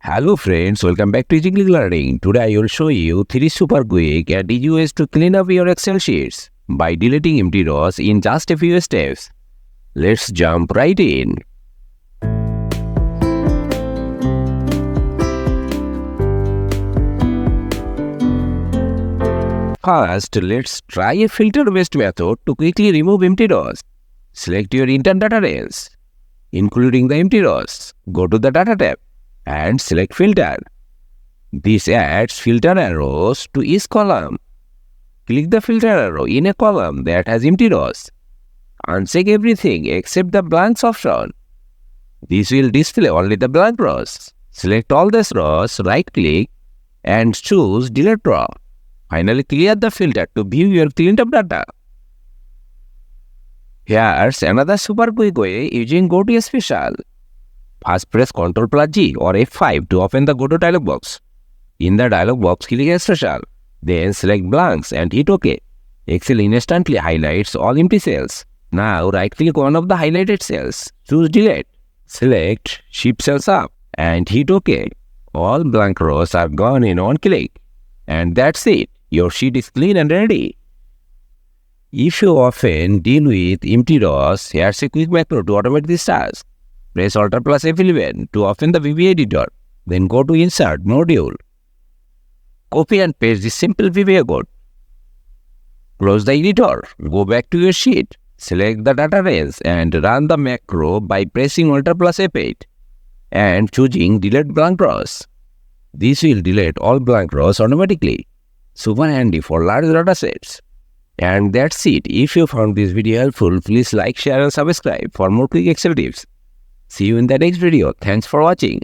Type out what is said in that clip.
Hello friends, welcome back to Easy Click Learning. Today I will show you 3 super quick and easy ways to clean up your Excel sheets by deleting empty rows in just a few steps. Let's jump right in. First, let's try a filter-based method to quickly remove empty rows. Select your intent data range, including the empty rows. Go to the Data tab and select Filter. This adds filter arrows to each column. Click the filter arrow in a column that has empty rows. Uncheck everything except the blanks option. This will display only the blank rows. Select all these rows, right-click, and choose Delete Row. Finally, clear the filter to view your cleaned up data. Here's another super quick way using Go to Special. First, press Ctrl G or F5 to open the Go to dialog box. In the dialog box, click Special. Then select Blanks and hit OK. Excel instantly highlights all empty cells. Now, right-click one of the highlighted cells. Choose Delete. Select Shift Cells Up and hit OK. All blank rows are gone in one click. And that's it. Your sheet is clean and ready. If you often deal with empty rows, here's a quick macro to automate this task. Press Alt plus F11 to open the VBA editor. Then go to Insert Module. Copy and paste this simple VBA code. Close the editor. Go back to your sheet. Select the data range and run the macro by pressing Alt plus F8 and choosing DeleteBlankRows. This will delete all blank rows automatically. Super handy for large datasets. And that's it. If you found this video helpful, please like, share and subscribe for more quick Excel tips. See you in the next video. Thanks for watching.